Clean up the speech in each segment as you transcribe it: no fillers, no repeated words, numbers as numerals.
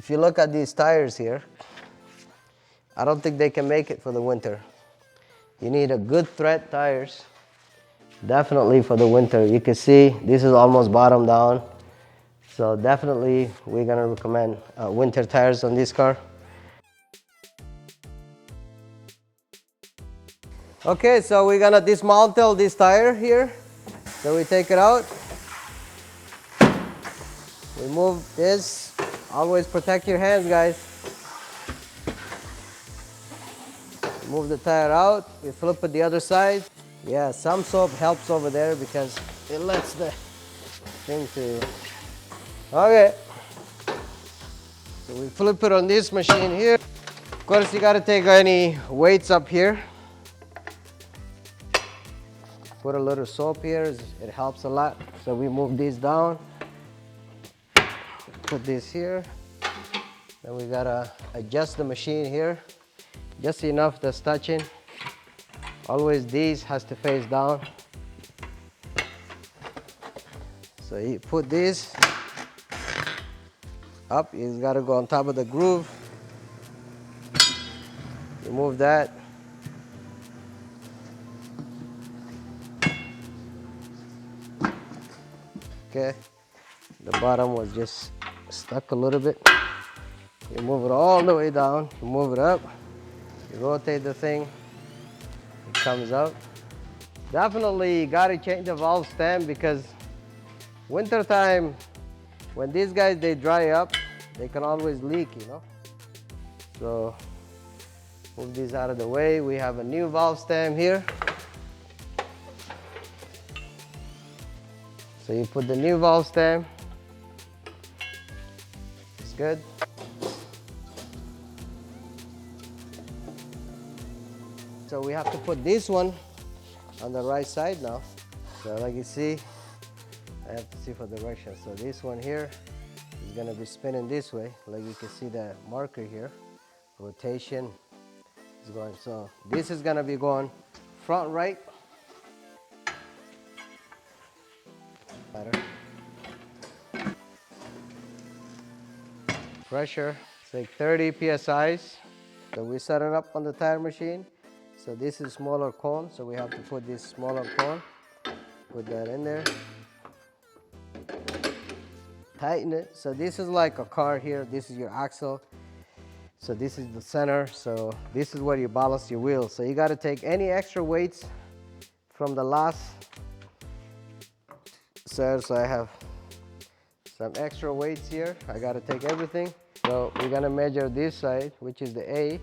If you look at these tires here, I don't think they can make it for the winter. You need a good tread tires, definitely for the winter. You can see this is almost bottom down. So definitely we're gonna recommend winter tires on this car. Okay, so we're gonna dismantle this tire here. So we take it out. Remove this. Always protect your hands, guys. Move the tire out. We flip it the other side. Yeah, some soap helps over there because it lets the thing to. Okay. So we flip it on this machine here. Of course, you gotta take any weights up here. Put a little soap here, it helps a lot. So we move these down, put this here. Then we gotta adjust the machine here, just enough that's touching. Always these has to face down. So you put this up, you gotta go on top of the groove. Remove that. Okay, the bottom was just stuck a little bit. You move it all the way down, you move it up, you rotate the thing, it comes out. Definitely you gotta change the valve stem because winter time, when these guys they dry up, they can always leak, you know. So move these out of the way. We have a new valve stem here. So you put the new valve stem. It's good. So we have to put this one on the right side now. So like you see, I have to see for direction. So this one here is gonna be spinning this way. Like you can see the marker here. Rotation is going. So this is gonna be going front right. Better. Pressure, it's like 30 psi's. So we set it up on the tire machine. So this is smaller cone, so we have to put this smaller cone. Put that in there. Tighten it. So this is like a car here. This is your axle. So this is the center. So this is where you balance your wheels. So you got to take any extra weights from the last set. So I have some extra weights here. I got to take everything. So we're gonna measure this side, which is the A,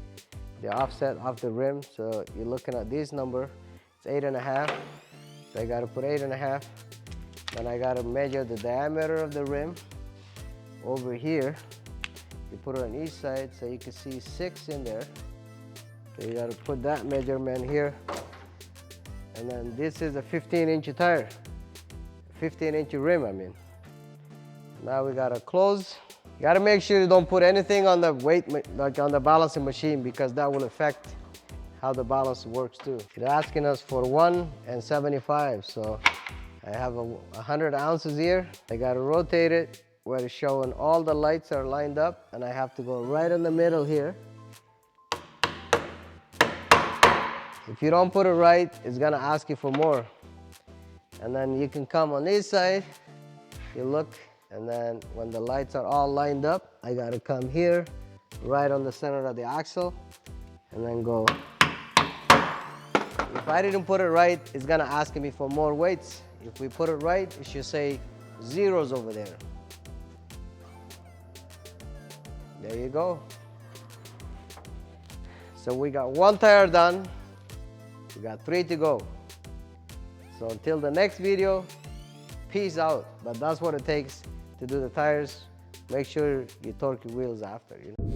the offset of the rim. So you're looking at this number, it's 8.5. So I gotta put 8.5. Then I gotta measure the diameter of the rim over here. You put it on each side so you can see 6 in there. So you gotta put that measurement here. And then this is a 15-inch tire, 15-inch rim, I mean. Now we gotta close. You gotta make sure you don't put anything on the weight, like on the balancing machine, because that will affect how the balance works too. They're asking us for 1.75, so I have 100 ounces here. I gotta rotate it where it's showing all the lights are lined up, and I have to go right in the middle here. If you don't put it right, it's gonna ask you for more. And then you can come on this side, you look, and then when the lights are all lined up, I gotta come here, right on the center of the axle, and then go. If I didn't put it right, it's gonna ask me for more weights. If we put it right, it should say zeros over there. There you go. So we got 1 tire done. We got 3 to go. So until the next video, peace out. But that's what it takes to do the tires. Make sure you torque your wheels after, you know.